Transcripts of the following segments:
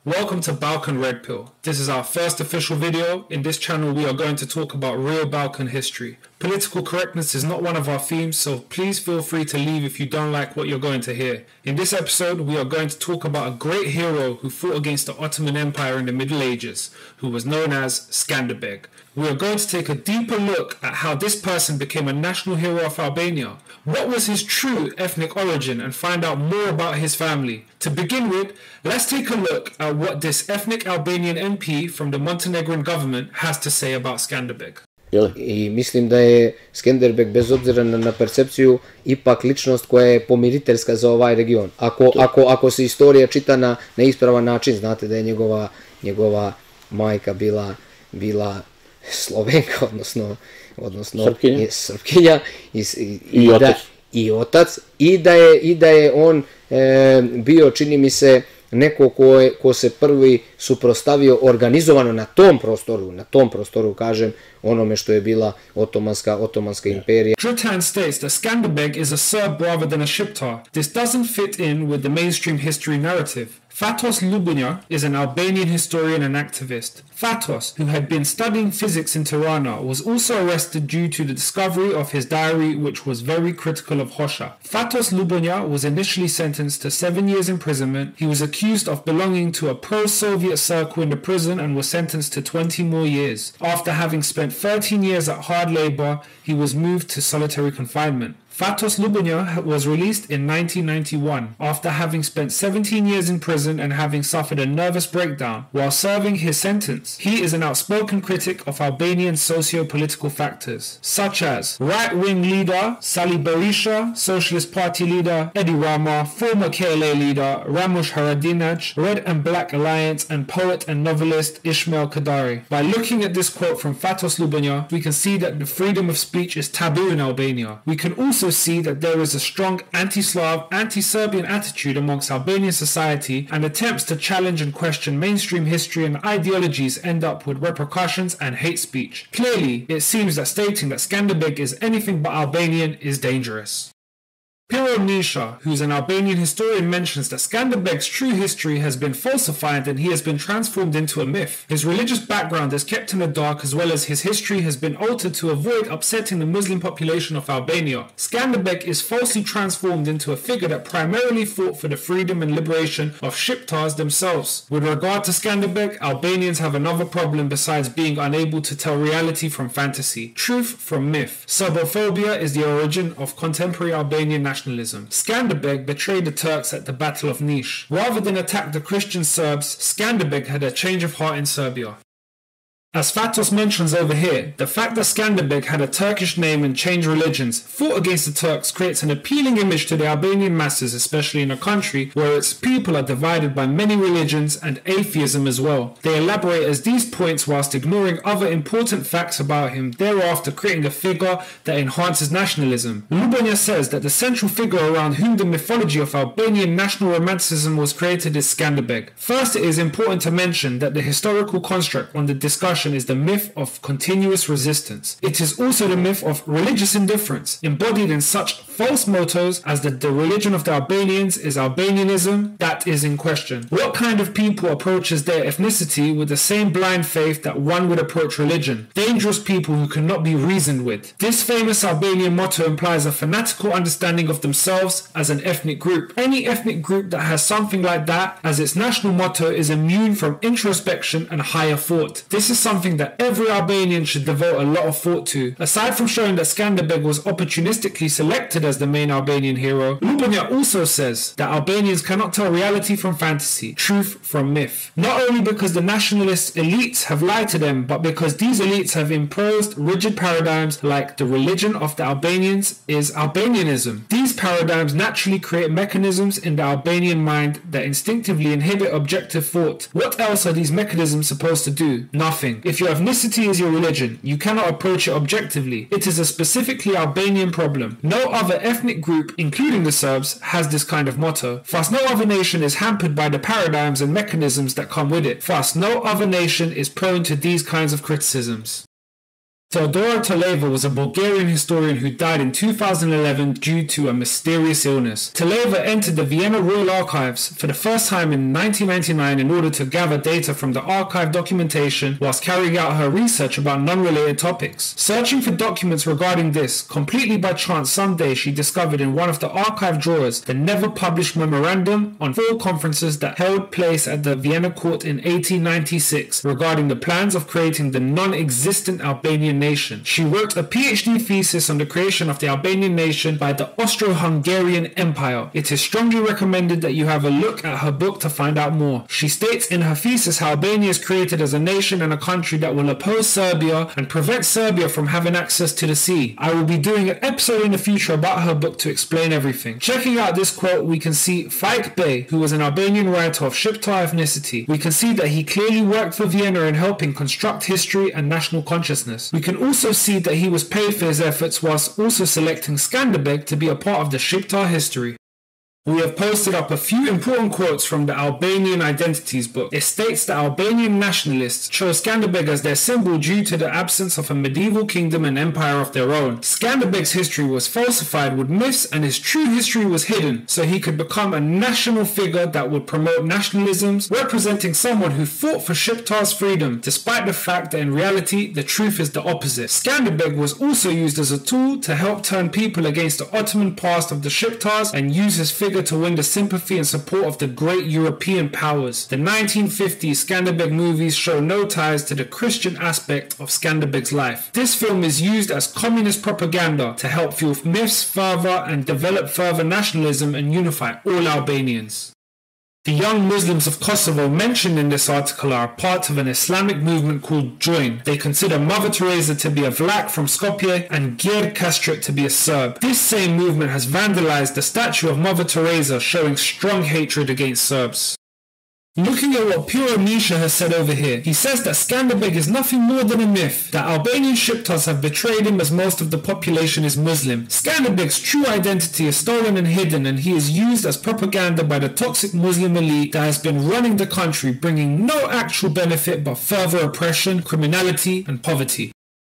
Welcome to Balkan Red Pill. This is our first official video. In this channel we are going to talk about real Balkan history. Political correctness is not one of our themes, so please feel free to leave if you don't like what you're going to hear. In this episode we are going to talk about a great hero who fought against the Ottoman Empire in the Middle Ages, who was known as Skanderbeg. We are going to take a deeper look at how this person became a national hero of Albania. What was his true ethnic origin, and find out more about his family. To begin with, let's take a look at what this ethnic Albanian MP from the Montenegrin government has to say about Skanderbeg. I mislim da je Skenderbeg, bez obzira na percepciju, ipak ličnost koja je pomiriteljska za ovaj region. Ako se istorija čita na ispravan način, znate da je njegova majka bila Slovenka, odnosno Srpkinja i otac, i da je on bio, čini mi se, neko ko se prvi suprotstavio organizovano na tom prostoru, kažem, onome što je bila Otomanska imperija. Dritan states that Skanderbeg is a Serb rather than a Shqiptar. This doesn't fit in with the mainstream history narrative. Fatos Lubunja is an Albanian historian and activist. Fatos, who had been studying physics in Tirana, was also arrested due to the discovery of his diary, which was very critical of Hoxha. Fatos Lubunja was initially sentenced to 7 years imprisonment. He was accused of belonging to a pro-Soviet circle in the prison and was sentenced to 20 more years. After having spent 13 years at hard labor, he was moved to solitary confinement. Fatos Lubunja was released in 1991 after having spent 17 years in prison and having suffered a nervous breakdown while serving his sentence. He is an outspoken critic of Albanian socio-political factors, such as right-wing leader Sali Berisha, Socialist Party leader Edi Rama, former KLA leader Ramush Haradinaj, Red and Black Alliance, and poet and novelist Ismail Kadari. By looking at this quote from Fatos Lubunja, we can see that the freedom of speech is taboo in Albania. We can also see that there is a strong anti-Slav, anti-Serbian attitude amongst Albanian society, and attempts to challenge and question mainstream history and ideologies end up with repercussions and hate speech. Clearly, it seems that stating that Skanderbeg is anything but Albanian is dangerous. Piro Nisha, who's an Albanian historian, mentions that Skanderbeg's true history has been falsified and he has been transformed into a myth. His religious background is kept in the dark, as well as his history has been altered to avoid upsetting the Muslim population of Albania. Skanderbeg is falsely transformed into a figure that primarily fought for the freedom and liberation of Shqiptars themselves. With regard to Skanderbeg, Albanians have another problem besides being unable to tell reality from fantasy, truth from myth. Serbophobia is the origin of contemporary Albanian nationalism. Skanderbeg betrayed the Turks at the Battle of Niš. Rather than attack the Christian Serbs, Skanderbeg had a change of heart in Serbia. As Fatos mentions over here, the fact that Skanderbeg had a Turkish name and changed religions, fought against the Turks, creates an appealing image to the Albanian masses, especially in a country where its people are divided by many religions and atheism as well. They elaborate as these points whilst ignoring other important facts about him, thereafter creating a figure that enhances nationalism. Lubunja says that the central figure around whom the mythology of Albanian national romanticism was created is Skanderbeg. First, it is important to mention that the historical construct on the discussion is the myth of continuous resistance. It is also the myth of religious indifference, embodied in such false mottos as that the religion of the Albanians is Albanianism that is in question. What kind of people approaches their ethnicity with the same blind faith that one would approach religion? Dangerous people who cannot be reasoned with. This famous Albanian motto implies a fanatical understanding of themselves as an ethnic group. Any ethnic group that has something like that as its national motto is immune from introspection and higher thought. This is something that every Albanian should devote a lot of thought to. Aside from showing that Skanderbeg was opportunistically selected as the main Albanian hero, Lubunja also says that Albanians cannot tell reality from fantasy, truth from myth. Not only because the nationalist elites have lied to them, but because these elites have imposed rigid paradigms like the religion of the Albanians is Albanianism. These paradigms naturally create mechanisms in the Albanian mind that instinctively inhibit objective thought. What else are these mechanisms supposed to do? Nothing. If your ethnicity is your religion, you cannot approach it objectively. It is a specifically Albanian problem. No other ethnic group, including the Serbs, has this kind of motto. Thus, no other nation is hampered by the paradigms and mechanisms that come with it. Thus, no other nation is prone to these kinds of criticisms. Teodora Toleva was a Bulgarian historian who died in 2011 due to a mysterious illness. Toleva entered the Vienna Royal Archives for the first time in 1999 in order to gather data from the archive documentation whilst carrying out her research about non-related topics. Searching for documents regarding this, completely by chance someday she discovered in one of the archive drawers the never-published memorandum on 4 conferences that held place at the Vienna court in 1896 regarding the plans of creating the non-existent Albanian nation. She wrote a PhD thesis on the creation of the Albanian nation by the Austro-Hungarian Empire. It is strongly recommended that you have a look at her book to find out more. She states in her thesis how Albania is created as a nation and a country that will oppose Serbia and prevent Serbia from having access to the sea. I will be doing an episode in the future about her book to explain everything. Checking out this quote, we can see Faik Bey, who was an Albanian writer of Shqiptar ethnicity. We can see that he clearly worked for Vienna in helping construct history and national consciousness. We can also see that he was paid for his efforts whilst also selecting Skanderbeg to be a part of the Shqiptar history. We have posted up a few important quotes from the Albanian Identities book. It states that Albanian nationalists chose Skanderbeg as their symbol due to the absence of a medieval kingdom and empire of their own. Skanderbeg's history was falsified with myths and his true history was hidden, so he could become a national figure that would promote nationalisms, representing someone who fought for Shqiptar's freedom, despite the fact that in reality the truth is the opposite. Skanderbeg was also used as a tool to help turn people against the Ottoman past of the Shqiptars and use his figure to win the sympathy and support of the great European powers. The 1950s Skanderbeg movies show no ties to the Christian aspect of Skanderbeg's life. This film is used as communist propaganda to help fuel myths further and develop further nationalism and unify all Albanians. The young Muslims of Kosovo mentioned in this article are part of an Islamic movement called Join. They consider Mother Teresa to be a Vlach from Skopje and Gjer Kastriot to be a Serb. This same movement has vandalized the statue of Mother Teresa, showing strong hatred against Serbs. Looking at what Pure Misha has said over here, he says that Skanderbeg is nothing more than a myth, that Albanian Shqiptars have betrayed him as most of the population is Muslim. Skanderbeg's true identity is stolen and hidden, and he is used as propaganda by the toxic Muslim elite that has been running the country, bringing no actual benefit but further oppression, criminality and poverty.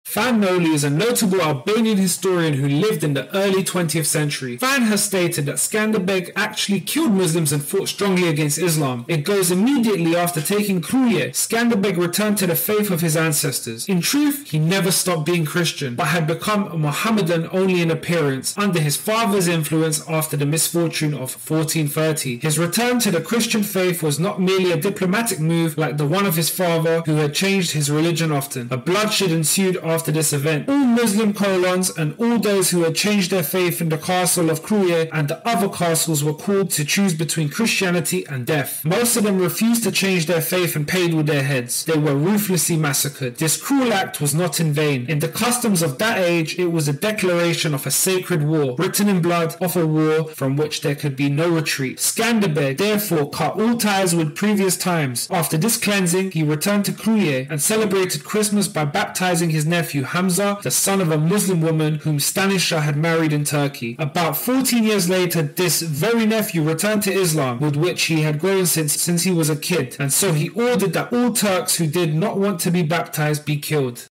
Fan Noli is a notable Albanian historian who lived in the early 20th century. Fan has stated that Skanderbeg actually killed Muslims and fought strongly against Islam. It goes immediately after taking Kruje. Skanderbeg returned to the faith of his ancestors. In truth, he never stopped being Christian, but had become a Mohammedan only in appearance, under his father's influence after the misfortune of 1430. His return to the Christian faith was not merely a diplomatic move like the one of his father, who had changed his religion often. A bloodshed ensued after this event. All Muslim colons and all those who had changed their faith in the castle of Kruje and the other castles were called to choose between Christianity and death. Most of them refused to change their faith and paid with their heads. They were ruthlessly massacred. This cruel act was not in vain. In the customs of that age, it was a declaration of a sacred war, written in blood of a war from which there could be no retreat. Skanderbeg therefore cut all ties with previous times. After this cleansing, he returned to Kruje and celebrated Christmas by baptizing his nephew Hamza, the son of a Muslim woman whom Stanisha had married in Turkey. About 14 years later, this very nephew returned to Islam, with which he had grown since he was a kid, and so he ordered that all Turks who did not want to be baptized be killed.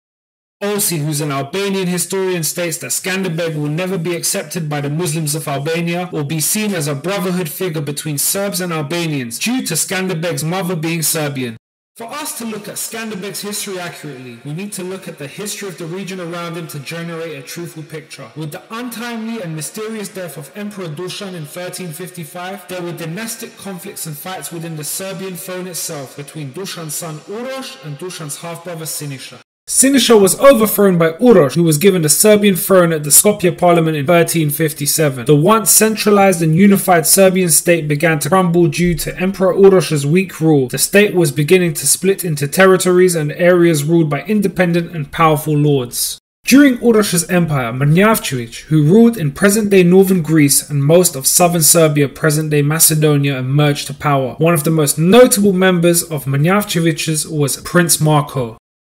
Olsi, who's an Albanian historian, states that Skanderbeg will never be accepted by the Muslims of Albania or be seen as a brotherhood figure between Serbs and Albanians, due to Skanderbeg's mother being Serbian. For us to look at Skanderbeg's history accurately, we need to look at the history of the region around him to generate a truthful picture. With the untimely and mysterious death of Emperor Dusan in 1355, there were dynastic conflicts and fights within the Serbian throne itself between Dušan's son Uroš and Dušan's half-brother Siniša. Siniša was overthrown by Uroš, who was given the Serbian throne at the Skopje Parliament in 1357. The once centralized and unified Serbian state began to crumble due to Emperor Uroš's weak rule. The state was beginning to split into territories and areas ruled by independent and powerful lords. During Uroš's empire, Mrnjavčević, who ruled in present-day northern Greece and most of southern Serbia, present-day Macedonia, emerged to power. One of the most notable members of Mrnjavčević's was Prince Marko.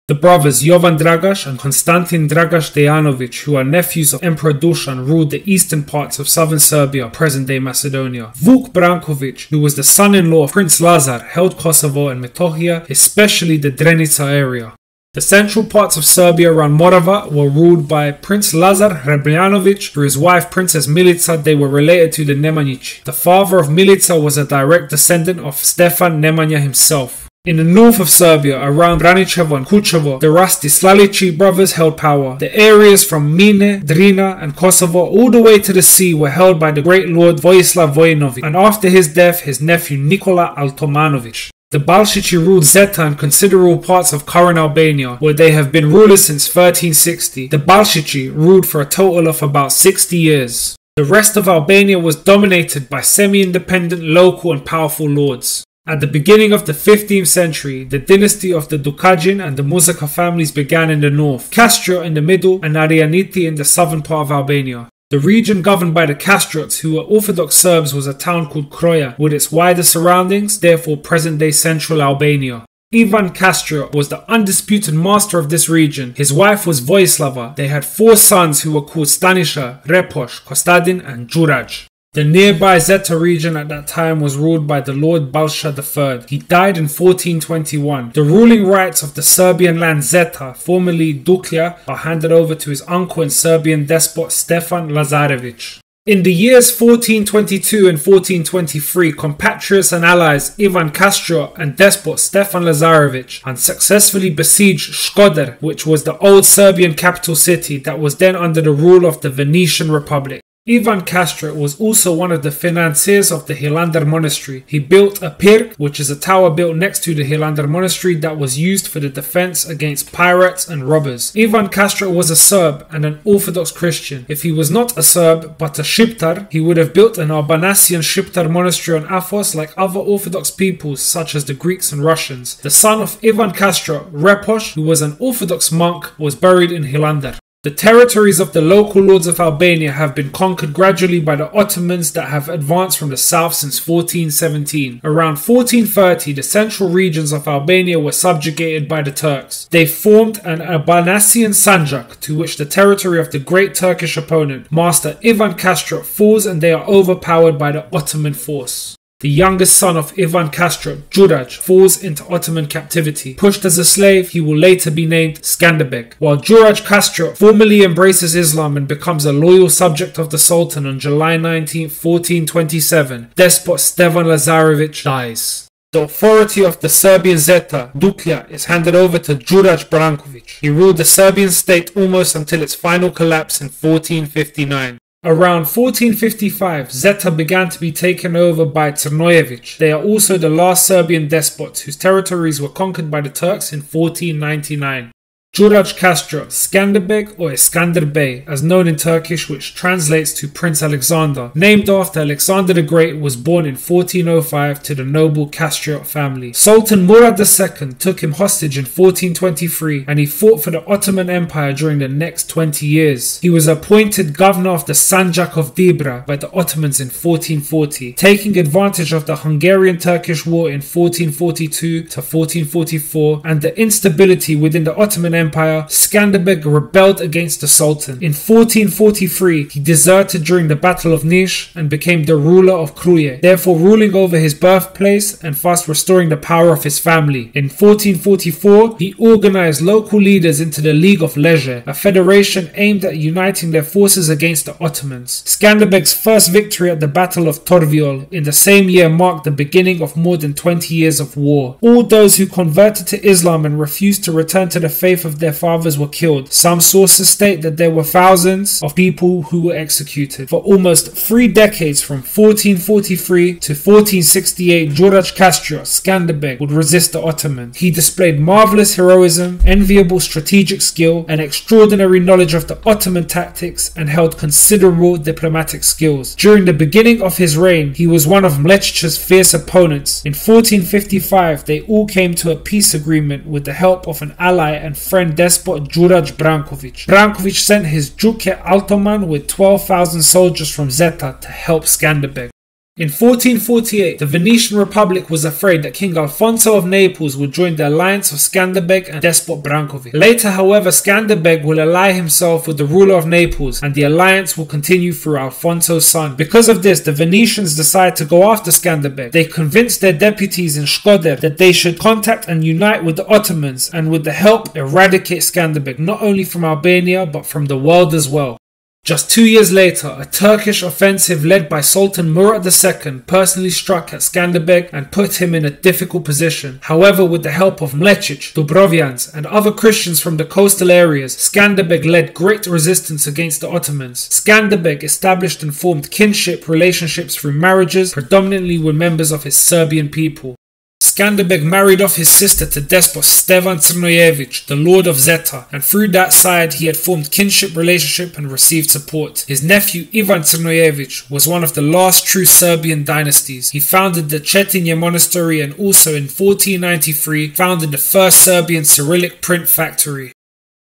The brothers Jovan Dragaš and Konstantin Dragaš Dejanović, who are nephews of Emperor Dušan, ruled the eastern parts of southern Serbia, present-day Macedonia. Vuk Branković, who was the son-in-law of Prince Lazar, held Kosovo and Metohija, especially the Drenica area. The central parts of Serbia around Morava were ruled by Prince Lazar Hrebljanović. Through his wife Princess Milica, they were related to the Nemanjići. The father of Milica was a direct descendant of Stefan Nemanja himself. In the north of Serbia, around Braničevo and Kučevo, the Rastislalići brothers held power. The areas from Mine, Drina and Kosovo all the way to the sea were held by the great lord Vojislav Vojinović, and after his death his nephew Nikola Altomanović. The Balšići ruled Zeta and considerable parts of current Albania, where they have been rulers since 1360. The Balšići ruled for a total of about 60 years. The rest of Albania was dominated by semi-independent local and powerful lords. At the beginning of the 15th century, the dynasty of the Dukajin and the Muzaka families began in the north, Kastriot in the middle, and Ardianiti in the southern part of Albania. The region governed by the Kastriots, who were Orthodox Serbs, was a town called Kroja, with its wider surroundings, therefore present-day central Albania. Ivan Kastriot was the undisputed master of this region. His wife was Vojislava. They had 4 sons who were called Stanisha, Repoš, Kostadin and Djurdaj. The nearby Zeta region at that time was ruled by the Lord Balša III. He died in 1421. The ruling rights of the Serbian land Zeta, formerly Duklja, are handed over to his uncle and Serbian despot Stefan Lazarević. In the years 1422 and 1423, compatriots and allies Ivan Kastriot and despot Stefan Lazarević unsuccessfully besieged Shkodër, which was the old Serbian capital city that was then under the rule of the Venetian Republic. Ivan Kastriot was also one of the financiers of the Hilandar monastery. He built a pirk, which is a tower built next to the Hilandar monastery that was used for the defense against pirates and robbers. Ivan Kastriot was a Serb and an Orthodox Christian. If he was not a Serb but a Shqiptar, he would have built an Albanasian Shqiptar monastery on Afos like other Orthodox peoples such as the Greeks and Russians. The son of Ivan Kastriot, Repoš, who was an Orthodox monk, was buried in Hilandar. The territories of the local lords of Albania have been conquered gradually by the Ottomans that have advanced from the south since 1417. Around 1430, the central regions of Albania were subjugated by the Turks. They formed an Albanasian Sanjak, to which the territory of the great Turkish opponent, Master Ivan Kastriot, falls, and they are overpowered by the Ottoman force. The youngest son of Ivan Kastriot, Djurdaj, falls into Ottoman captivity. Pushed as a slave, he will later be named Skanderbeg. While Djurdaj Kastriot formally embraces Islam and becomes a loyal subject of the Sultan on July 19, 1427, despot Stefan Lazarević dies. The authority of the Serbian Zeta, Duklja, is handed over to Djurdaj Branković. He ruled the Serbian state almost until its final collapse in 1459. Around 1455, Zeta began to be taken over by Crnojević. They are also the last Serbian despots whose territories were conquered by the Turks in 1499. Djurdaj Kastriot, Skanderbeg or Skanderbeg, as known in Turkish, which translates to Prince Alexander, named after Alexander the Great, was born in 1405 to the noble Kastriot family. Sultan Murad II took him hostage in 1423 and he fought for the Ottoman Empire during the next 20 years. He was appointed governor of the Sanjak of Dibra by the Ottomans in 1440. Taking advantage of the Hungarian-Turkish War in 1442 to 1444 and the instability within the Ottoman Empire, Skanderbeg rebelled against the Sultan. In 1443, he deserted during the Battle of Niš and became the ruler of Kruje, therefore ruling over his birthplace and thus restoring the power of his family. In 1444, he organized local leaders into the League of Leisure, a federation aimed at uniting their forces against the Ottomans. Skanderbeg's first victory at the Battle of Torviol in the same year marked the beginning of more than 20 years of war. All those who converted to Islam and refused to return to the faith of their fathers were killed. Some sources state that there were thousands of people who were executed. For almost 3 decades, from 1443 to 1468, Djurdaj Kastriot, Skanderbeg, would resist the Ottomans. He displayed marvelous heroism, enviable strategic skill, and extraordinary knowledge of the Ottoman tactics, and held considerable diplomatic skills. During the beginning of his reign, he was one of Mlečic's fierce opponents. In 1455, they all came to a peace agreement with the help of an ally and friend despot Djurdaj Branković. Branković sent his Duke Altoman with 12,000 soldiers from Zeta to help Skanderbeg. In 1448, the Venetian Republic was afraid that King Alfonso of Naples would join the alliance of Skanderbeg and despot Brankovic. Later, however, Skanderbeg will ally himself with the ruler of Naples, and the alliance will continue through Alfonso's son. Because of this, the Venetians decide to go after Skanderbeg. They convince their deputies in Shkodër that they should contact and unite with the Ottomans, and with the help eradicate Skanderbeg, not only from Albania but from the world as well. Just 2 years later, a Turkish offensive led by Sultan Murat II personally struck at Skanderbeg and put him in a difficult position. However, with the help of Mlecic, Dubrovians and other Christians from the coastal areas, Skanderbeg led great resistance against the Ottomans. Skanderbeg established and formed kinship relationships through marriages, predominantly with members of his Serbian people. Skanderbeg married off his sister to despot Stevan Crnojevic, the Lord of Zeta, and through that side he had formed kinship relationship and received support. His nephew Ivan Crnojevic was one of the last true Serbian dynasties. He founded the Cetinje monastery and also in 1493 founded the first Serbian Cyrillic print factory.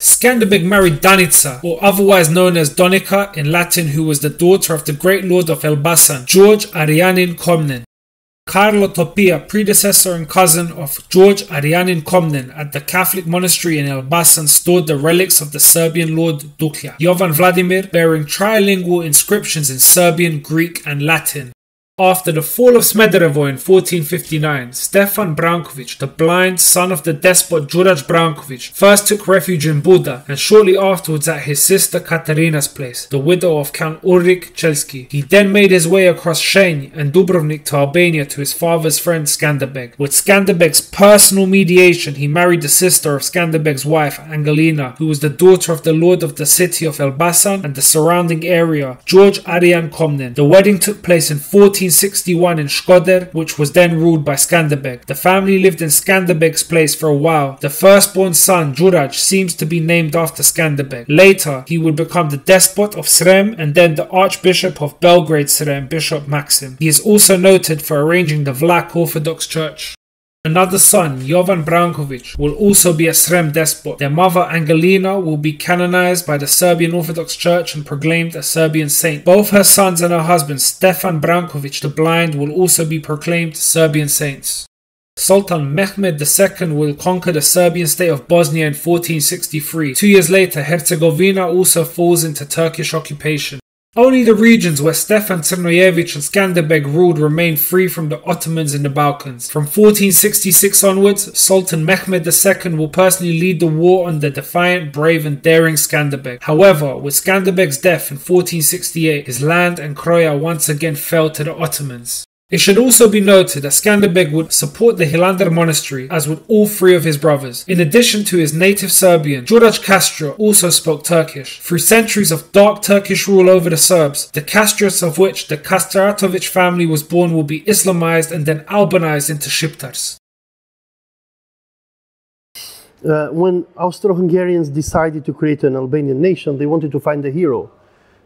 Skanderbeg married Danica, or otherwise known as Donica in Latin, who was the daughter of the great lord of Elbasan, George Arianin Komnen. Carlo Topia, predecessor and cousin of George Arianin Komnen at the Catholic monastery in Elbasan, stored the relics of the Serbian lord Duka, Jovan Vladimir, bearing trilingual inscriptions in Serbian, Greek and Latin. After the fall of Smederevo in 1459, Stefan Brankovic, the blind son of the despot Djurdaj Brankovic, first took refuge in Buda and shortly afterwards at his sister Katarina's place, the widow of Count Ulrik Chelski. He then made his way across Shenj and Dubrovnik to Albania to his father's friend Skanderbeg. With Skanderbeg's personal mediation, he married the sister of Skanderbeg's wife, Angelina, who was the daughter of the lord of the city of Elbasan and the surrounding area, George Arian Komnen. The wedding took place in 1461 in Shkodër, which was then ruled by Skanderbeg. The family lived in Skanderbeg's place for a while. The firstborn son, Djurdaj, seems to be named after Skanderbeg. Later, he would become the despot of Srem and then the Archbishop of Belgrade Srem, Bishop Maxim. He is also noted for arranging the Vlach Orthodox Church. Another son, Jovan Brankovic, will also be a Srem despot. Their mother, Angelina, will be canonized by the Serbian Orthodox Church and proclaimed a Serbian saint. Both her sons and her husband, Stefan Brankovic the Blind, will also be proclaimed Serbian saints. Sultan Mehmed II will conquer the Serbian state of Bosnia in 1463. 2 years later, Herzegovina also falls into Turkish occupation. Only the regions where Stefan Crnojevic and Skanderbeg ruled remained free from the Ottomans in the Balkans. From 1466 onwards, Sultan Mehmed II will personally lead the war on the defiant, brave and daring Skanderbeg. However, with Skanderbeg's death in 1468, his land and Croia once again fell to the Ottomans. It should also be noted that Skanderbeg would support the Hilandar monastery, as would all three of his brothers. In addition to his native Serbian, Djurdaj Kastriot also spoke Turkish. Through centuries of dark Turkish rule over the Serbs, the Kastriots of which the Kastriotovic family was born will be Islamized and then Albanized into Shqiptars. When Austro-Hungarians decided to create an Albanian nation, they wanted to find a hero.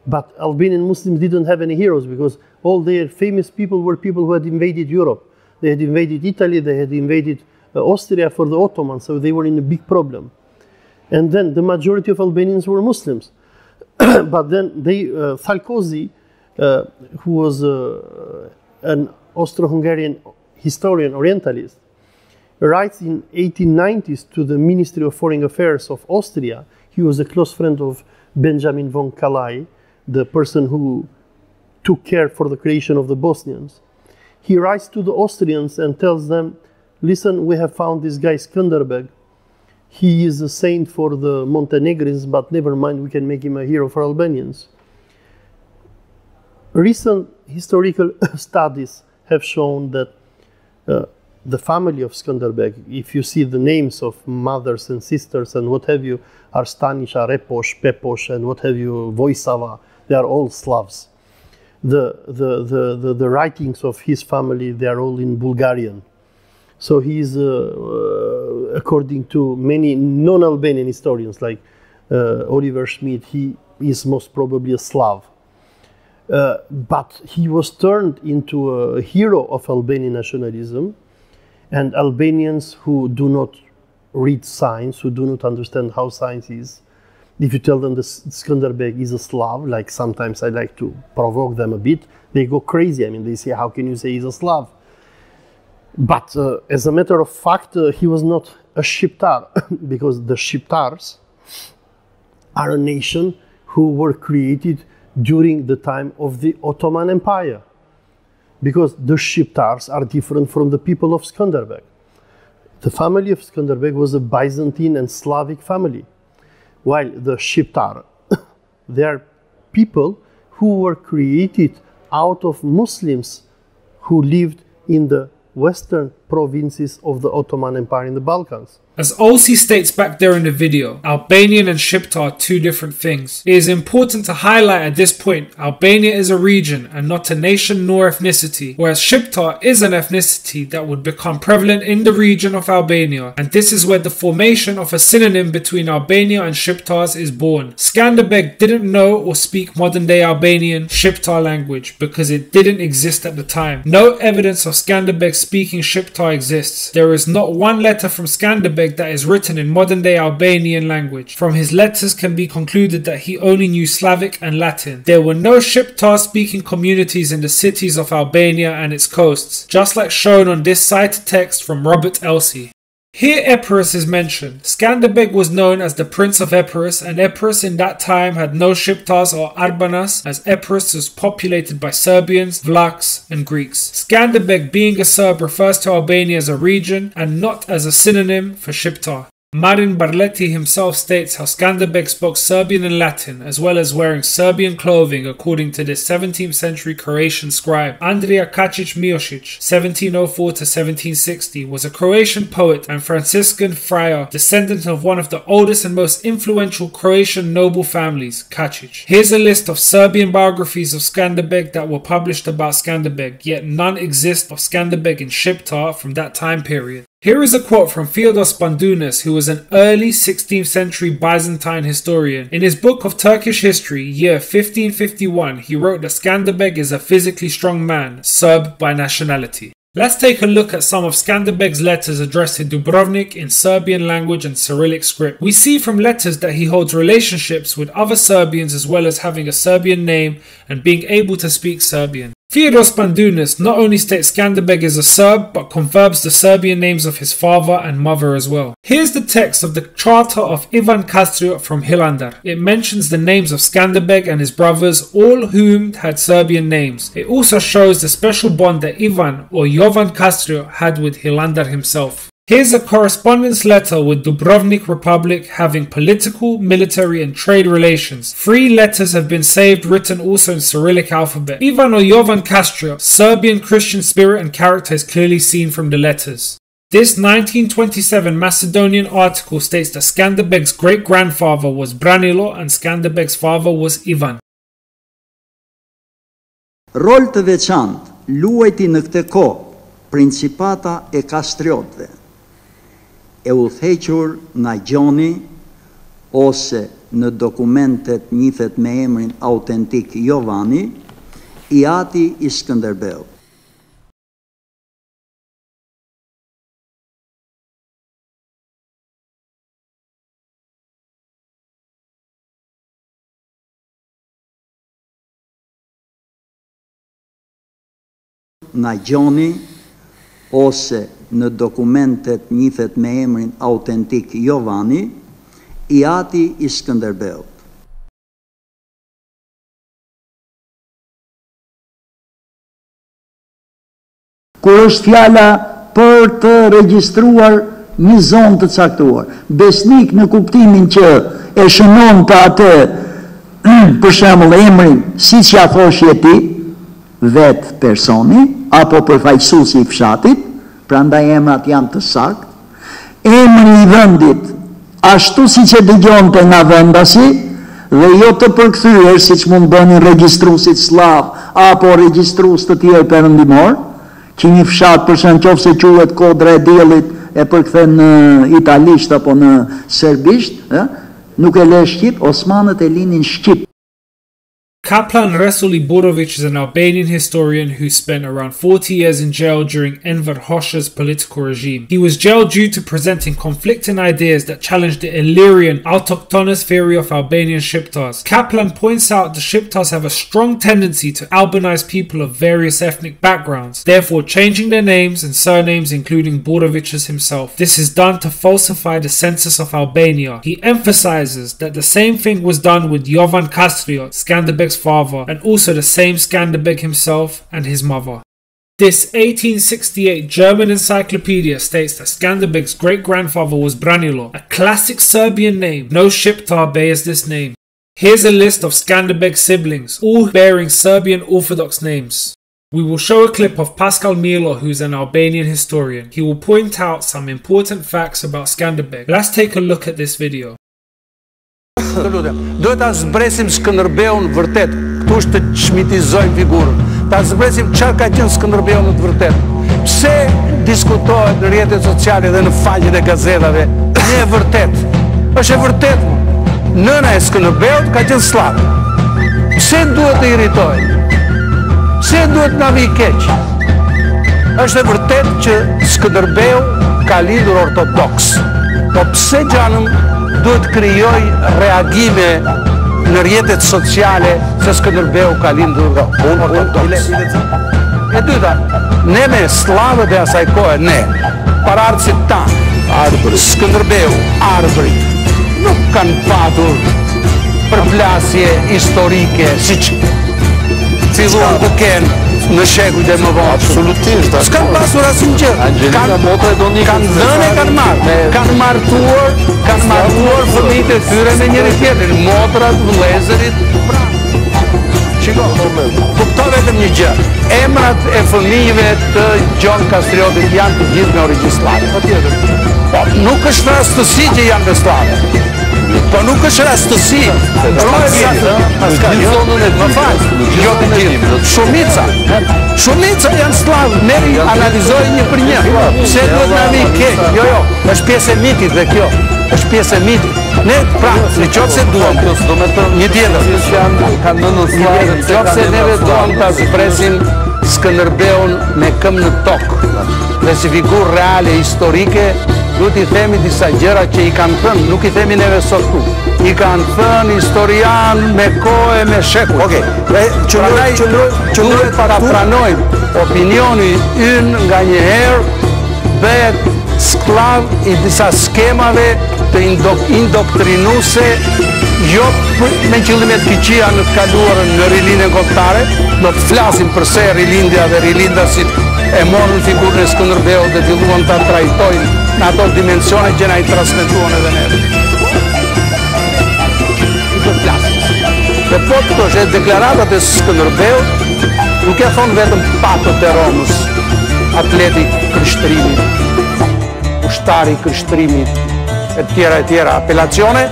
But Albanian Muslims didn't have any heroes because all their famous people were people who had invaded Europe. They had invaded Italy, they had invaded Austria for the Ottomans, so they were in a big problem. And then the majority of Albanians were Muslims. But then Thalkosi, who was an Austro-Hungarian historian, Orientalist, writes in 1890s to the Ministry of Foreign Affairs of Austria. He was a close friend of Benjamin von Kalai, the person who took care for the creation of the Bosnians. He writes to the Austrians and tells them, listen, we have found this guy Skanderbeg. He is a saint for the Montenegrins, but never mind, we can make him a hero for Albanians. Recent historical studies have shown that the family of Skanderbeg, if you see the names of mothers and sisters and what have you, are Stanisha, Reposh, Peposh, and what have you, Vojsava, they are all Slavs. The writings of his family, they are all in Bulgarian. So he is, according to many non-Albanian historians like Oliver Schmidt, he is most probably a Slav. But he was turned into a hero of Albanian nationalism, and Albanians who do not read science, who do not understand how science is, If you tell them the Skanderbeg is a Slav, like sometimes I like to provoke them a bit, they go crazy. I mean, they say, how can you say he's a Slav? But as a matter of fact, he was not a Shqiptar, because the Shqiptars are a nation who were created during the time of the Ottoman Empire. Because the Shqiptars are different from the people of Skanderbeg. The family of Skanderbeg was a Byzantine and Slavic family, while the Shqiptar, they are people who were created out of Muslims who lived in the western provinces of the Ottoman Empire in the Balkans. As Olsi states back there in the video, Albanian and Shqiptar are two different things. It is important to highlight at this point, Albania is a region and not a nation nor ethnicity, whereas Shqiptar is an ethnicity that would become prevalent in the region of Albania, and this is where the formation of a synonym between Albania and Shqiptars is born. Skanderbeg didn't know or speak modern day Albanian Shqiptar language because it didn't exist at the time. No evidence of Skanderbeg speaking Shqiptar exists. There is not one letter from Skanderbeg that is written in modern day Albanian language. From his letters can be concluded that he only knew Slavic and Latin. There were no Shqiptar speaking communities in the cities of Albania and its coasts, just like shown on this cited text from Robert Elsie. Here Epirus is mentioned. Skanderbeg was known as the Prince of Epirus, and Epirus in that time had no Shqiptars or Arbanas, as Epirus was populated by Serbians, Vlachs and Greeks. Skanderbeg, being a Serb, refers to Albania as a region and not as a synonym for Shqiptar. Marin Barleti himself states how Skanderbeg spoke Serbian and Latin, as well as wearing Serbian clothing, according to the 17th century Croatian scribe. Andrija Kačić Miosic, 1704 to 1760, was a Croatian poet and Franciscan friar, descendant of one of the oldest and most influential Croatian noble families, Kačić. Here's a list of Serbian biographies of Skanderbeg that were published about Skanderbeg, yet none exist of Skanderbeg in Shqiptar from that time period. Here is a quote from Feodor Spandunas, who was an early 16th century Byzantine historian. In his book of Turkish history, year 1551, he wrote that Skanderbeg is a physically strong man, Serb by nationality. Let's take a look at some of Skanderbeg's letters addressed to Dubrovnik in Serbian language and Cyrillic script. We see from letters that he holds relationships with other Serbians, as well as having a Serbian name and being able to speak Serbian. Feodor Spandunas not only states Skanderbeg is a Serb, but confirms the Serbian names of his father and mother as well. Here's the text of the Charter of Ivan Kastriot from Hilandar. It mentions the names of Skanderbeg and his brothers, all whom had Serbian names. It also shows the special bond that Ivan or Jovan Kastriot had with Hilandar himself. Here's a correspondence letter with Dubrovnik Republic having political, military and trade relations. 3 letters have been saved, written also in Cyrillic alphabet. Ivan or Jovan Kastriot, Serbian Christian spirit and character is clearly seen from the letters. This 1927 Macedonian article states that Skanderbeg's great-grandfather was Branilo and Skanderbeg's father was Ivan. Rol të veçantë luajti në këtë kohë principata e Kastriotëve, e udhëhequr nga gjoni ose në dokumentet njihet me emrin autentik Jovani, i ati i Skanderbeut. Nga gjoni ose në dokumentet njihet me emrin autentik Jovani, i ati i Skanderbeut. Kur është fjala për të regjistruar një zonë të caktuar, besnik në kuptimin që e shënon të atë, për shembull emrin siç ja thoshje ti, vetë personi, apo përfaqësuesi i fshatit, prandaj emrat janë të saktë, emri i vendit, ashtu siç e dëgjonte nga vendasi, dhe jo të përkthyer siç mund bënin regjistruesit slav apo regjistrues të tjerë perëndimor, që një fshat për shembull nëse quhet Kodra e Diellit e përkthen në italisht apo në serbisht, nuk e le shqip, osmanët e linin shqip. Kaplan Resuli Borovic is an Albanian historian who spent around 40 years in jail during Enver Hoxha's political regime. He was jailed due to presenting conflicting ideas that challenged the Illyrian autochthonous theory of Albanian Shqiptars. Kaplan points out the Shqiptars have a strong tendency to Albanize people of various ethnic backgrounds, therefore changing their names and surnames, including Borovic's himself. This is done to falsify the census of Albania. He emphasizes that the same thing was done with Jovan Kastriot, Skanderbeg's father, and also the same Skanderbeg himself and his mother. This 1868 German encyclopedia states that Skanderbeg's great-grandfather was Branilo, a classic Serbian name. No Shqiptar bears this name. Here's a list of Skanderbeg's siblings, all bearing Serbian Orthodox names. We will show a clip of Paskal Milo, who is an Albanian historian. He will point out some important facts about Skanderbeg. Let's take a look at this video. Duhet ta zbresim Skënderbeun vërtet, këtu është të çmitizojmë figurën. Ta zbresim çfarë ka qenë Skënderbeu në të vërtetë. Pse diskutohet në rrjetet sociale dhe në faqet e gazetave? Në e vërtet. Është e vërtet. Nëna e Skënderbeut ka qenë slave. Pse duhet të irritojmë? Pse duhet na vi keq? Është e vërtet që Skënderbeu ka lindur ortodoks. Po pse gjanëm duhet krijoj reagime në rrjetet sociale se Skënderbeu ka lindur ortodoks. E dyta, ne me slavët e asaj kohe, ne, paraardhësit tanë, Skënderbeu, arbërit, nuk kanë patur përplasje historike siç filluan të kenë në shekujt e mëdhenj. Absolutisht. S'kan pasur asnjë gjë. Kanë dhënë, kanë martuar fëmijët e tyre me njëri tjetrin, motrat, vëllezërit. Shiko, kupto vetëm një gjë. Emrat e fëmijëve të Gjon Kastriotit janë të gjithë me origjinë slave. Patjetër. Po nuk është rastësi që janë me slave. Po nuk është rastësi. Paskal, më fal, jo të gjithë. Shumica janë slavë. Ne analizojmë një për një. Pse duhet na vi keq? Jo, është pjesë e mitit dhe kjo. Është pjesë e mitit. Ne pra, nëse duam, një tjetër, kanë nënë slavë. Nëse neve duam ta zbresim Skënderbeun me këmbë në tokë, dhe si figurë reale historike, duhet i themi disa gjëra që i kanë thënë, nuk i themi neve sot tu. I kanë thënë historian me kohë, me shekuj. Okej, duhet para pranojmë opinioni ynë nga njëherë bëhet sklav i disa skemave të indoktrinuese, jo me qëllimet këqija në të kaluarën në rilindjen kombëtare. Do të flasim përse rilindja dhe rilindasit e morën figurën e Skënderbeut dhe filluan ta trajtojnë në ato dimensione që na i transmetuan edhe neve. I do të flasim. Dhe po këto është deklaratat e Skënderbeut, nuk e thonë vetëm patët e Romës, atleti kryshtrimit, ushtari kryshtrimit, e tjera, apelacione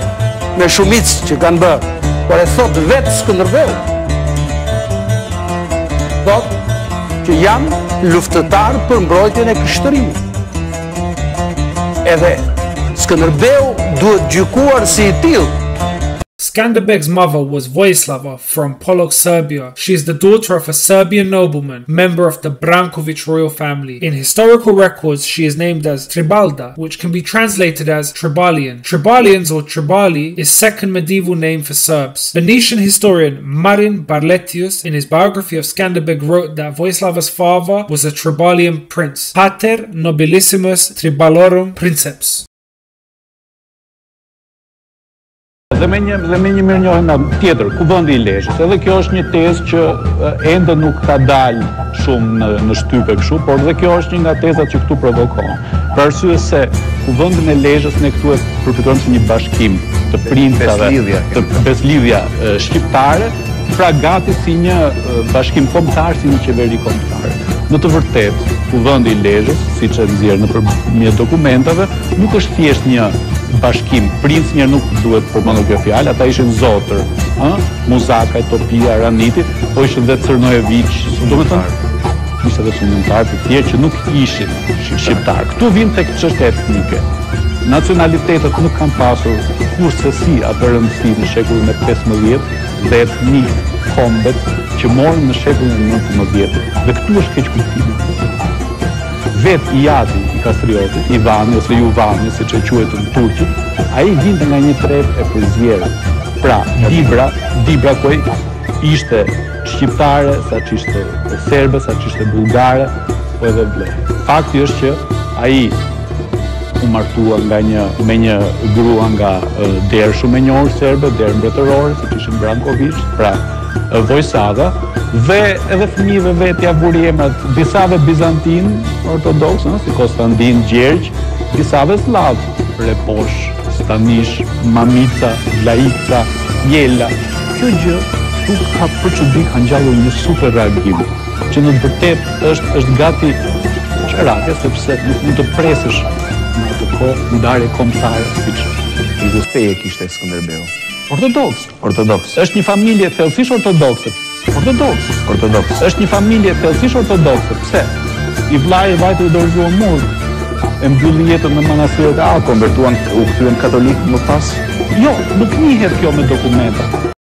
me shumicë që kanë bërë, por e thot vetë Skënderbeu. Thot që janë luftëtarë për mbrojtjen e kryshtrimit. Edhe Skanderbeg duhet gjykuar si I tillë. Skanderbeg's mother was Vojislava from Polog, Serbia. She is the daughter of a Serbian nobleman, member of the Brankovic royal family. In historical records, she is named as Tribalda, which can be translated as Tribalian. Tribalians or Tribali is second medieval name for Serbs. Venetian historian Marin Barletius, in his biography of Skanderbeg, wrote that Vojislava's father was a Tribalian prince, Pater nobilissimus Tribalorum princeps. Dhe me një mirënjohje tjetër, kuvendi I Lezhës. Edhe kjo është një tezë që ende nuk ka dalë shumë në shtype kështu, por dhe kjo është një nga tezat që këtu provokohen. Për arsye se kuvendin e Lezhës ne këtu e përfitojmë si një bashkim të princave, të beslidhja shqiptare, pra gati si një bashkim kombëtar, si një qeveri kombëtare. Në të vërtet, kuvendi I Lezhës, siç e nxjerr nëpërmjet dokumentave, nuk është thjesht një bashkim. Princ njerë nuk duhet përmendur kjo fjalë, ata ishin zotër, Muzaka, Topia, Raniti, po ishin dhe Crnojevic, domethënë ishte edhe sultantar të tjerë që nuk ishin shqiptar. Këtu vim tek çështja etnike. Nacionalitetet nuk kanë pasur kurse si atë rëndësi në shekullin e 15 dhe etnik kombet që morën në shekullin e 19. Dhe këtu është keq kuptimi. Vet i Adi i Kastriotit, Ivani ose Juvani, siç e quhet në turqit, ai vinte nga një trep e përzierë. Pra, Dibra ku ishte shqiptare, sa që ishte serbe, sa që ishte bulgare, po edhe vle. Fakti është që ai u martua me një grua nga derë shumë e njohur serbe, derë mbretërore, si që ishin Brankovic, pra Vojsava, dhe edhe fëmijëve vetë ja vuri emrat, disave bizantin ortodoks, si Konstantin, Gjergj, disave slav, Reposh, Stanish, Mamica, Laica, Jela. Kjo gjë nuk ka për çudi ka ngjallur një super reagim, që në të vërtetë është gati çerake, sepse nuk mund të presësh në atë kohë ndarje kombëtare siç feje kishte Skanderbeu. Ortodoks. Është një familje thellësisht ortodokse. Ortodoks. Është një familje thellësisht ortodokse. Pse? I vllai i vajtë u dorëzuan mur. E mbylli jetën në manastiret e konvertuan, u kthyen katolik më pas. Jo, nuk njihet kjo me dokumenta.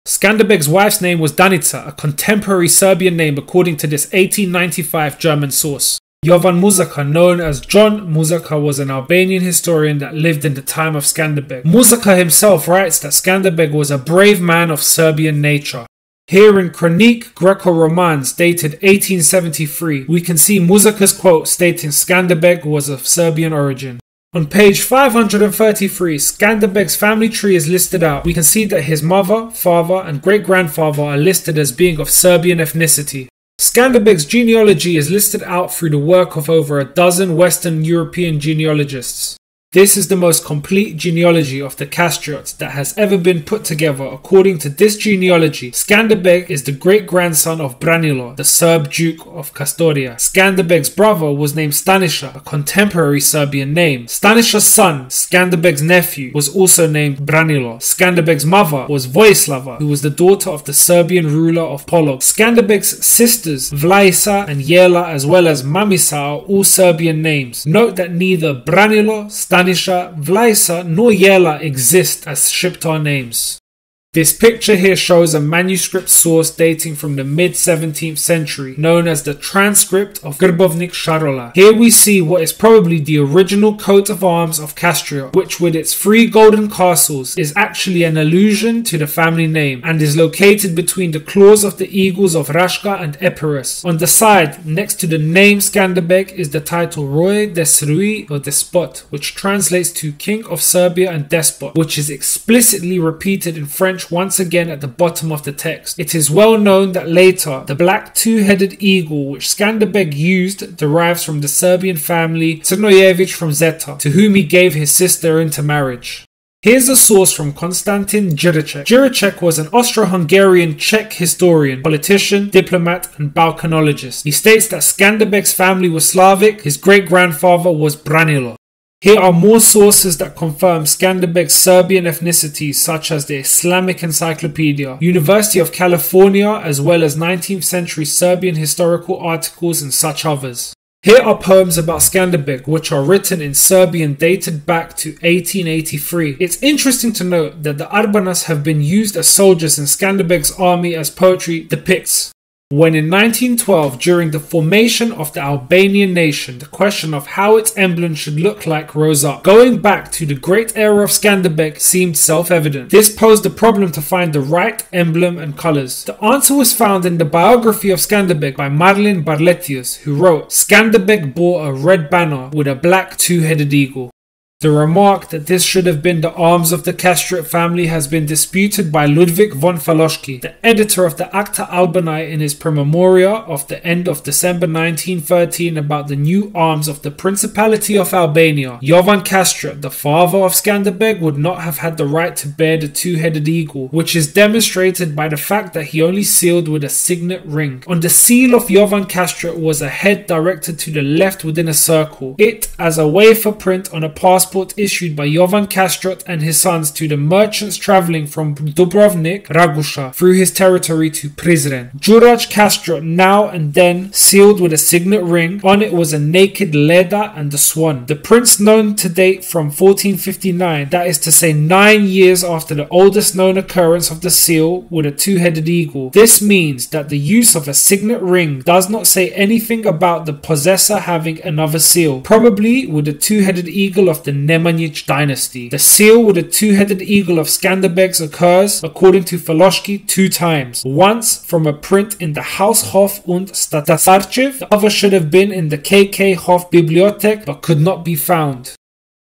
Skanderbeg's wife's name was Danica, a contemporary Serbian name according to this 1895 German source. Jovan Muzaka, known as John Muzaka, was an Albanian historian that lived in the time of Skanderbeg. Muzaka himself writes that Skanderbeg was a brave man of Serbian nature. Here in Chronique Greco-Romans dated 1873, we can see Muzaka's quote stating Skanderbeg was of Serbian origin. On page 533, Skanderbeg's family tree is listed out. We can see that his mother, father and great-grandfather are listed as being of Serbian ethnicity. Skanderbeg's genealogy is listed out through the work of over a dozen Western European genealogists. This is the most complete genealogy of the Kastriots that has ever been put together. According to this genealogy, Skanderbeg is the great-grandson of Branilo, the Serb Duke of Kastoria. Skanderbeg's brother was named Stanisha, a contemporary Serbian name. Stanisha's son, Skanderbeg's nephew, was also named Branilo. Skanderbeg's mother was Vojislava, who was the daughter of the Serbian ruler of Polog. Skanderbeg's sisters, Vlaisa and Jela, as well as Mamisa, are all Serbian names. Note that neither Branilo, Stanisha, Vlaisa nor Jela exist as Shqiptar names. This picture here shows a manuscript source dating from the mid-17th century, known as the Transcript of Grbovnik Sharola. Here we see what is probably the original coat of arms of Kastriot, which with its 3 golden castles is actually an allusion to the family name, and is located between the claws of the eagles of Rashka and Epirus. On the side, next to the name Skanderbeg, is the title Roy Desrui or Despot, which translates to King of Serbia and Despot, which is explicitly repeated in French once again at the bottom of the text. It is well known that later, the black 2-headed eagle which Skanderbeg used derives from the Serbian family Crnojevic from Zeta, to whom he gave his sister into marriage. Here's a source from Konstantin Djurdaj. Djurdaj was an Austro-Hungarian Czech historian, politician, diplomat and Balkanologist. He states that Skanderbeg's family was Slavic, his great-grandfather was Branilo. Here are more sources that confirm Skanderbeg's Serbian ethnicities, such as the Islamic Encyclopedia, University of California, as well as 19th century Serbian historical articles and such others. Here are poems about Skanderbeg, which are written in Serbian dated back to 1883. It's interesting to note that the Arbanas have been used as soldiers in Skanderbeg's army, as poetry depicts. When in 1912, during the formation of the Albanian nation, the question of how its emblem should look like rose up. Going back to the great era of Skanderbeg seemed self-evident. This posed a problem to find the right emblem and colours. The answer was found in the biography of Skanderbeg by Marlin Barletius, who wrote, Skanderbeg bore a red banner with a black 2-headed eagle. The remark that this should have been the arms of the Kastriot family has been disputed by Ludwig von Faloski, the editor of the Acta Albani, in his promemoria of the end of December 1913 about the new arms of the Principality of Albania. Jovan Kastriot, the father of Skanderbeg, would not have had the right to bear the 2-headed eagle, which is demonstrated by the fact that he only sealed with a signet ring. On the seal of Jovan Kastriot was a head directed to the left within a circle, it as a wafer print on a passport passport issued by Jovan Kastriot and his sons to the merchants travelling from Dubrovnik, Ragusha, through his territory to Prizren. Djurdaj Kastriot now and then sealed with a signet ring. On it was a naked Leda and a swan. The prints known to date from 1459, that is to say 9 years after the oldest known occurrence of the seal with a two-headed eagle. This means that the use of a signet ring does not say anything about the possessor having another seal, probably with the two-headed eagle of the Nemanjić dynasty. The seal with the two-headed eagle of Skanderbeg occurs, according to Faloshki, 2 times. Once from a print in the Haushof und Staatsarchiv, the other should have been in the KK Hof Bibliothek but could not be found.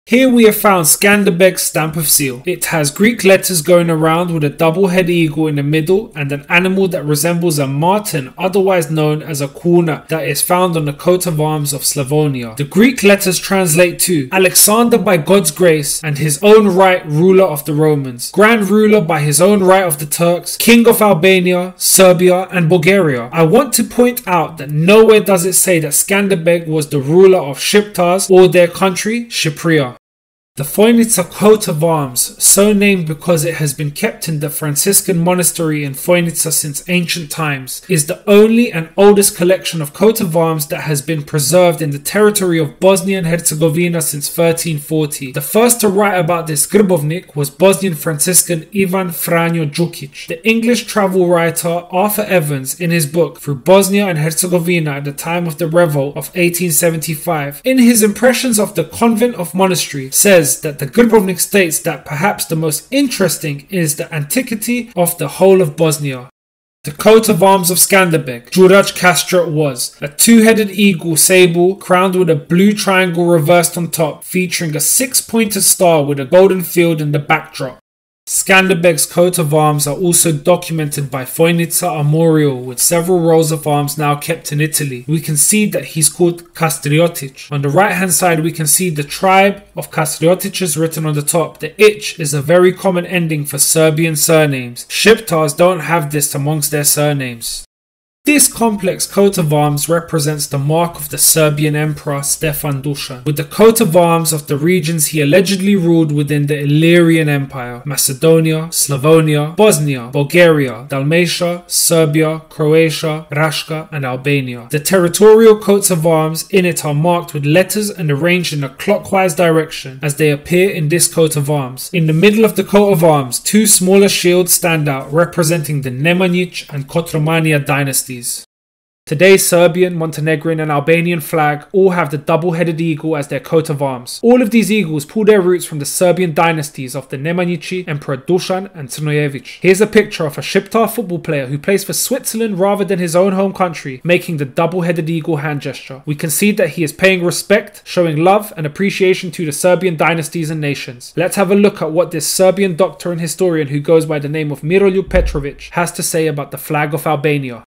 Here we have found Skanderbeg's stamp of seal. It has Greek letters going around with a double-head eagle in the middle and an animal that resembles a marten, otherwise known as a kuna, that is found on the coat of arms of Slavonia. The Greek letters translate to Alexander by God's grace and his own right ruler of the Romans, grand ruler by his own right of the Turks, king of Albania, Serbia and Bulgaria. I want to point out that nowhere does it say that Skanderbeg was the ruler of Shqiptars or their country, Shqipria. The Foinica coat of arms, so named because it has been kept in the Franciscan monastery in Foinica since ancient times, is the only and oldest collection of coat of arms that has been preserved in the territory of Bosnia and Herzegovina since 1340. The first to write about this Grbovnik was Bosnian Franciscan Ivan Franjo Đukić. The English travel writer Arthur Evans, in his book Through Bosnia and Herzegovina at the time of the revolt of 1875, in his impressions of the convent of monastery, says that the Grbovnik states that perhaps the most interesting is the antiquity of the whole of Bosnia. The coat of arms of Skanderbeg, Djurdaj Kastriot, was a two-headed eagle sable crowned with a blue triangle reversed on top, featuring a 6-pointed star with a golden field in the backdrop. Skanderbeg's coat of arms are also documented by Foinica Armorial, with several rolls of arms now kept in Italy. We can see that he's called Kastriotic. On the right hand side we can see the tribe of Kastriotics written on the top. The ich is a very common ending for Serbian surnames. Shqiptars don't have this amongst their surnames. This complex coat of arms represents the mark of the Serbian Emperor Stefan Dušan, with the coat of arms of the regions he allegedly ruled within the Illyrian Empire: Macedonia, Slavonia, Bosnia, Bulgaria, Dalmatia, Serbia, Croatia, Raška and Albania. The territorial coats of arms in it are marked with letters and arranged in a clockwise direction as they appear in this coat of arms. In the middle of the coat of arms, 2 smaller shields stand out, representing the Nemanjić and Kotromania dynasties. Today's Serbian, Montenegrin and Albanian flag all have the double-headed eagle as their coat of arms. All of these eagles pull their roots from the Serbian dynasties of the Nemanjići, Emperor Dušan and Crnojević. Here's a picture of a Shqiptar football player who plays for Switzerland rather than his own home country, making the double-headed eagle hand gesture. We can see that he is paying respect, showing love and appreciation to the Serbian dynasties and nations. Let's have a look at what this Serbian doctor and historian who goes by the name of Miroljub Petrović has to say about the flag of Albania.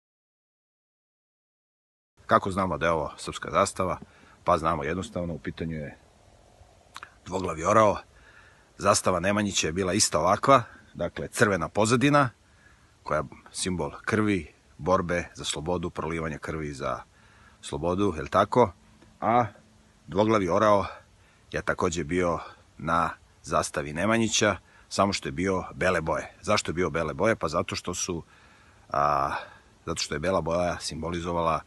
Kako znamo da je ovo srpska zastava? Pa znamo jednostavno, u pitanju je dvoglavi orao. Zastava Nemanjića je bila ista ovakva, dakle crvena pozadina, koja je simbol krvi, borbe za slobodu, prolivanja krvi za slobodu, je li tako? A dvoglavi orao je također bio na zastavi Nemanjića, samo što je bio bele boje. Zašto je bio bele boje? Pa zato što je bela boja simbolizovala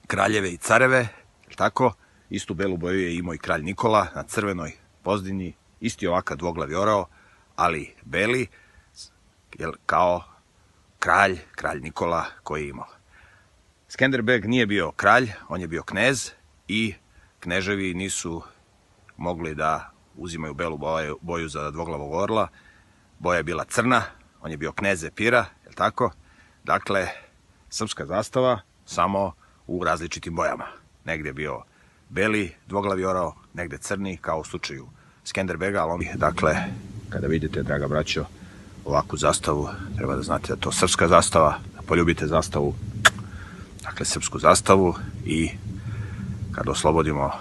kraljeve i careve, tako? Istu belu boju je imao i kralj Nikola na crvenoj pozdini, isti ovakav dvoglavi orao, ali beli, kao kralj Nikola koji je imao. Skenderbeg nije bio kralj, on je bio knez i kneževi nisu mogli da uzimaju belu boju za dvoglavog orla. Boja je bila crna, on je bio knez Epira, je tako? Dakle, srpska zastava samo u različitim bojama. Negdje je bio beli dvoglavi orao, negdje crni, kao u slučaju Skenderbega, ali dakle, kada vidite, draga braćo, ovakvu zastavu, treba da znate da je to srpska zastava, da poljubite zastavu, dakle, srpsku zastavu, i kada oslobodimo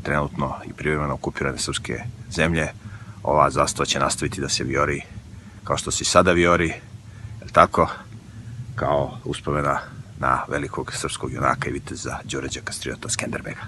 trenutno i privremeno okupirane srpske zemlje, ova zastava će nastaviti da se vijori kao što se i sada vijori, je tako? Kao uspomena na velikog srpskog junaka i viteza Đurađa Kastriota Skenderbega.